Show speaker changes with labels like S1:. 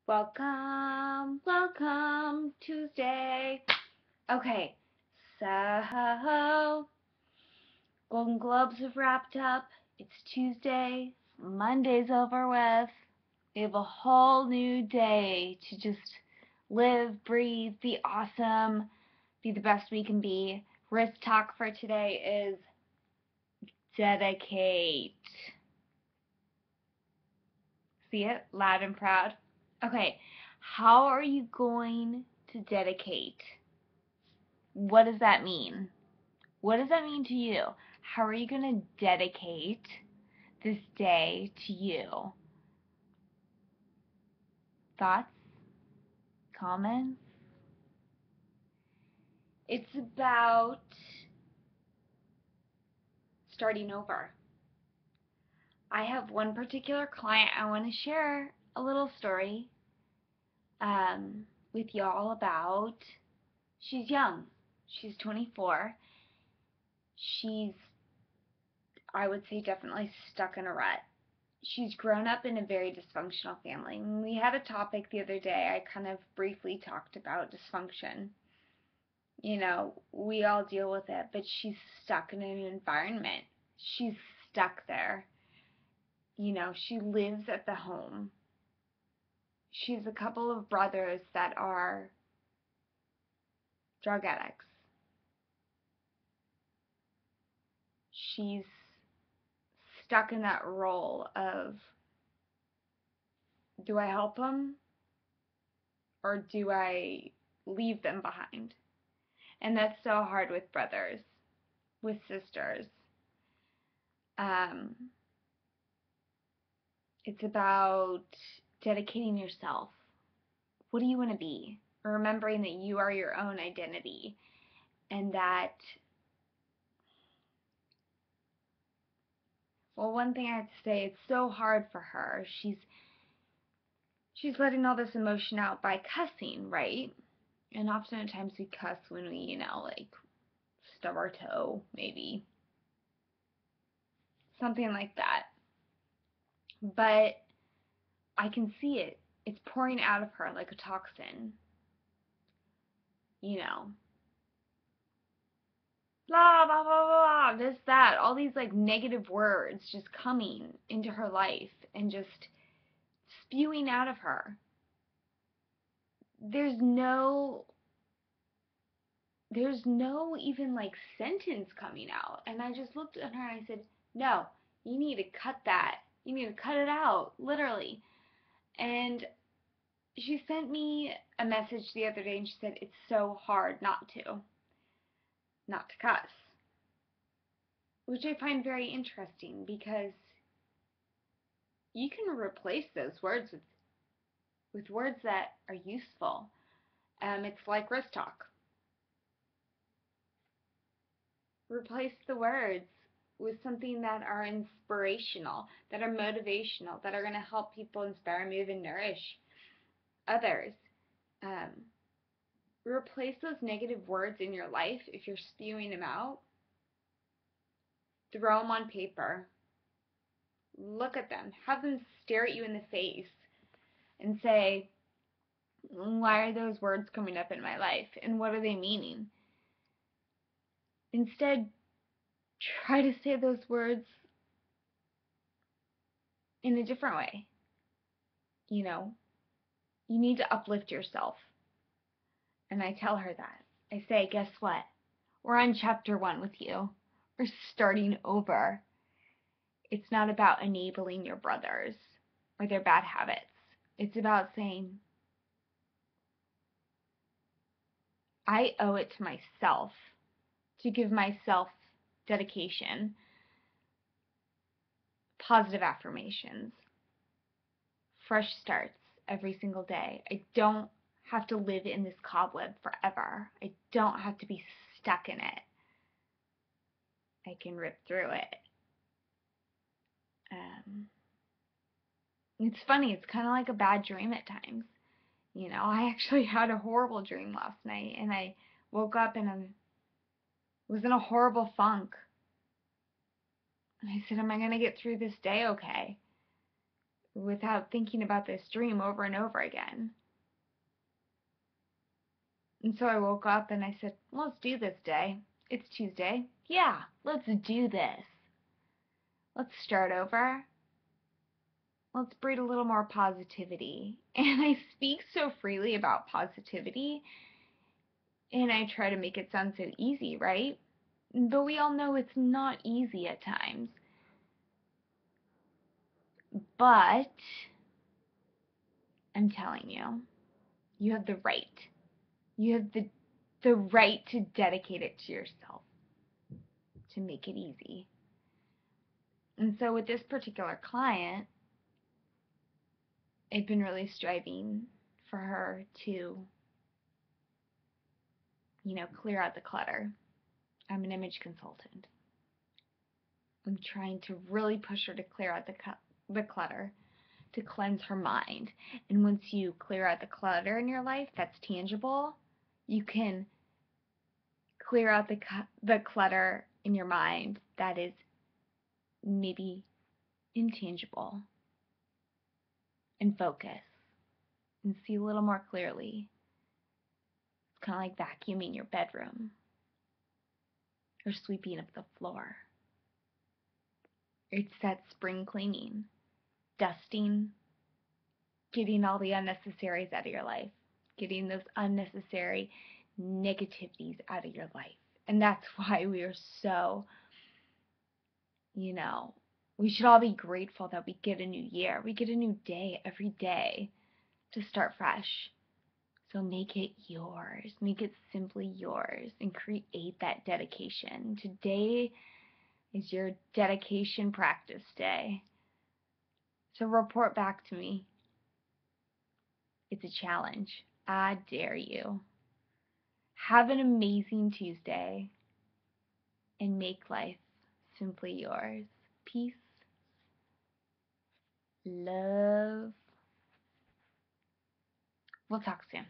S1: Welcome, welcome, Tuesday. Okay, so Golden Globes have wrapped up. It's Tuesday. Monday's over with. We have a whole new day to just live, breathe, be awesome, be the best we can be. Risk talk for today is dedicate. See it? Loud and proud. Okay, how are you going to dedicate? What does that mean? What does that mean to you? How are you going to dedicate this day to you? Thoughts? Comments? It's about starting over. I have one particular client I want to share a little story with y'all about. She's young. She's 24. She's, I would say, definitely stuck in a rut. She's grown up in a very dysfunctional family. When we had a topic the other day, I kind of briefly talked about dysfunction. We all deal with it, but she's stuck in an environment. She's stuck there. She lives at the home. She's a couple of brothers that are drug addicts. She's stuck in that role of, do I help them or do I leave them behind? And that's so hard with brothers, with sisters. Um, it's about dedicating yourself. What do you want to be? Remembering that you are your own identity and that, well, one thing I have to say, it's so hard for her. She's letting all this emotion out by cussing, right? And oftentimes we cuss when we, like stub our toe, maybe. Something like that. But I can see it. It's pouring out of her like a toxin. Blah, blah, blah, blah, this, that, all these like negative words just coming into her life and just spewing out of her. There's no even like sentence coming out. And I just looked at her and I said, no, you need to cut that. You need to cut it out, literally. And she sent me a message the other day and she said, it's so hard not to cuss. Which I find very interesting because you can replace those words with words that are useful. It's like wrist talk. Replace the words with something that are inspirational, that are motivational, that are going to help people inspire, move, and nourish others. Replace those negative words in your life if you're spewing them out. Throw them on paper. Look at them. Have them stare at you in the face and say, why are those words coming up in my life and what are they meaning? Instead, try to say those words in a different way. You need to uplift yourself. And I tell her that. I say, guess what? We're on chapter 1 with you. We're starting over. It's not about enabling your brothers or their bad habits. It's about saying, I owe it to myself to give myself dedication, positive affirmations, fresh starts every single day. I don't have to live in this cobweb forever. I don't have to be stuck in it. I can rip through it. It's funny, it's kind of like a bad dream at times. I actually had a horrible dream last night and I woke up and I was in a horrible funk. And I said, am I going to get through this day okay? without thinking about this dream over and over again. And so I woke up and I said, let's do this day. It's Tuesday. Yeah, let's do this. Let's start over. Let's breed a little more positivity. And I speak so freely about positivity, and I try to make it sound so easy, right? But we all know it's not easy at times. But I'm telling you, you have the right. You have the right to dedicate it to yourself, to make it easy. And so with this particular client, I've been really striving for her to, clear out the clutter. I'm an image consultant. I'm trying to really push her to clear out the clutter, to cleanse her mind. And once you clear out the clutter in your life that's tangible, you can clear out the clutter in your mind that is maybe intangible, and focus and see a little more clearly. It's kind of like vacuuming your bedroom or sweeping up the floor. It's that spring cleaning, dusting, getting all the unnecessaries out of your life, getting those unnecessary negativities out of your life. And that's why we are so, we should all be grateful that we get a new year. We get a new day every day to start fresh. So make it yours. Make it simply yours and create that dedication. Today is your dedication practice day. So report back to me. It's a challenge. I dare you. Have an amazing Tuesday and make life simply yours. Peace, love. We'll talk soon.